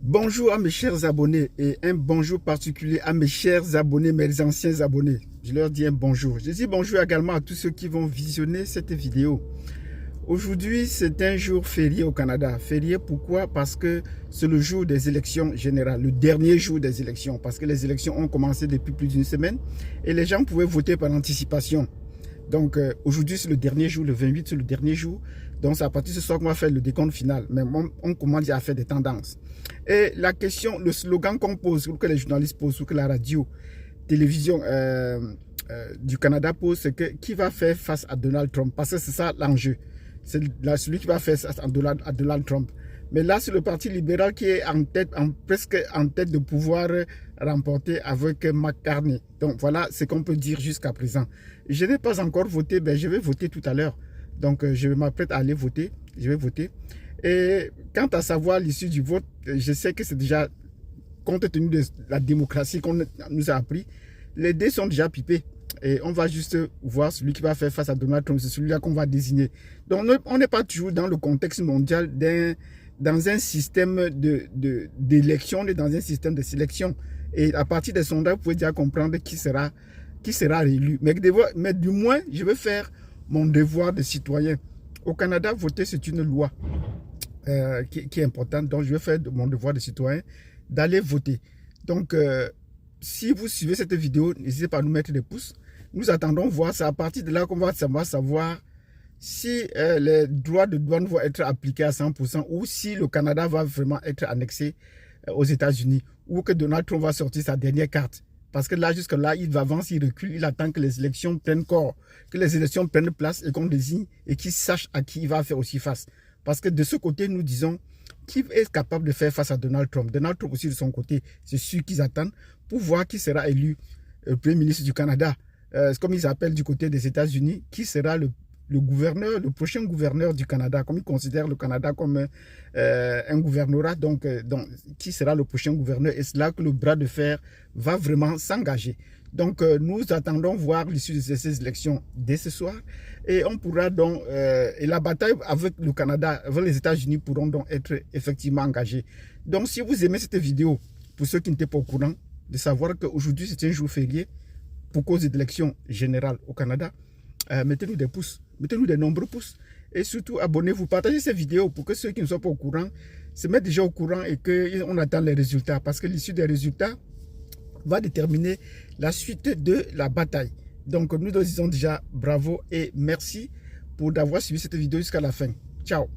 Bonjour à mes chers abonnés et un bonjour particulier à mes chers abonnés, mes anciens abonnés. Je leur dis un bonjour. Je dis bonjour également à tous ceux qui vont visionner cette vidéo. Aujourd'hui, c'est un jour férié au Canada. Férié pourquoi? Parce que c'est le jour des élections générales, le dernier jour des élections. Parce que les élections ont commencé depuis plus d'une semaine et les gens pouvaient voter par anticipation. Donc aujourd'hui, c'est le dernier jour, le 28, c'est le dernier jour. Donc c'est à partir de ce soir qu'on va faire le décompte final. Mais on commence à faire des tendances. Et la question, le slogan qu'on pose, ou que les journalistes posent, ou que la radio, télévision du Canada pose, c'est que qui va faire face à Donald Trump? Parce que c'est ça l'enjeu. C'est celui qui va faire face à Donald Trump. Mais là, c'est le Parti libéral qui est en tête, presque en tête de pouvoir remporter avec McCartney. Donc voilà ce qu'on peut dire jusqu'à présent. Je n'ai pas encore voté, mais je vais voter tout à l'heure. Donc je m'apprête à aller voter. Je vais voter. Et quant à savoir l'issue du vote, je sais que c'est déjà, compte tenu de la démocratie qu'on nous a appris, les dés sont déjà pipés. Et on va juste voir celui qui va faire face à Donald Trump, c'est celui-là qu'on va désigner. Donc on n'est pas toujours dans le contexte mondial dans un système d'élection, on est dans un système de sélection. Et à partir des sondages, vous pouvez déjà comprendre qui sera réélu. Mais du moins, je vais faire mon devoir de citoyen. Au Canada, voter, c'est une loi qui est importante. Donc, je vais faire mon devoir de citoyen d'aller voter. Donc, si vous suivez cette vidéo, n'hésitez pas à nous mettre des pouces. Nous attendons voir. C'est à partir de là qu'on va savoir si les droits de douane vont être appliqués à 100% ou si le Canada va vraiment être annexé aux États-Unis ou que Donald Trump va sortir sa dernière carte. Parce que là, jusque-là, il avance, il recule, il attend que les élections prennent corps, que les élections prennent place et qu'on désigne et qu'il sache à qui il va faire aussi face. Parce que de ce côté, nous disons, qui est capable de faire face à Donald Trump? Donald Trump aussi de son côté, c'est sûr qu'ils attendent pour voir qui sera élu Premier ministre du Canada. Comme ils appellent du côté des États-Unis, qui sera le gouverneur, le prochain gouverneur du Canada, comme ils considèrent le Canada comme un gouvernorat, donc qui sera le prochain gouverneur? Et c'est là que le bras de fer va vraiment s'engager. Donc nous attendons voir l'issue de ces élections dès ce soir et on pourra donc, et la bataille avec le Canada, avec les États-Unis pourront donc être effectivement engagées. Donc si vous aimez cette vidéo, pour ceux qui n'étaient pas au courant, de savoir qu'aujourd'hui c'est un jour férié pour cause d'élections générales au Canada, mettez-nous des pouces, mettez-nous des nombreux pouces et surtout abonnez-vous, partagez ces vidéos pour que ceux qui ne sont pas au courant se mettent déjà au courant et qu'on attend les résultats parce que l'issue des résultats va déterminer la suite de la bataille. Donc nous disons déjà bravo et merci pour d'avoir suivi cette vidéo jusqu'à la fin. Ciao.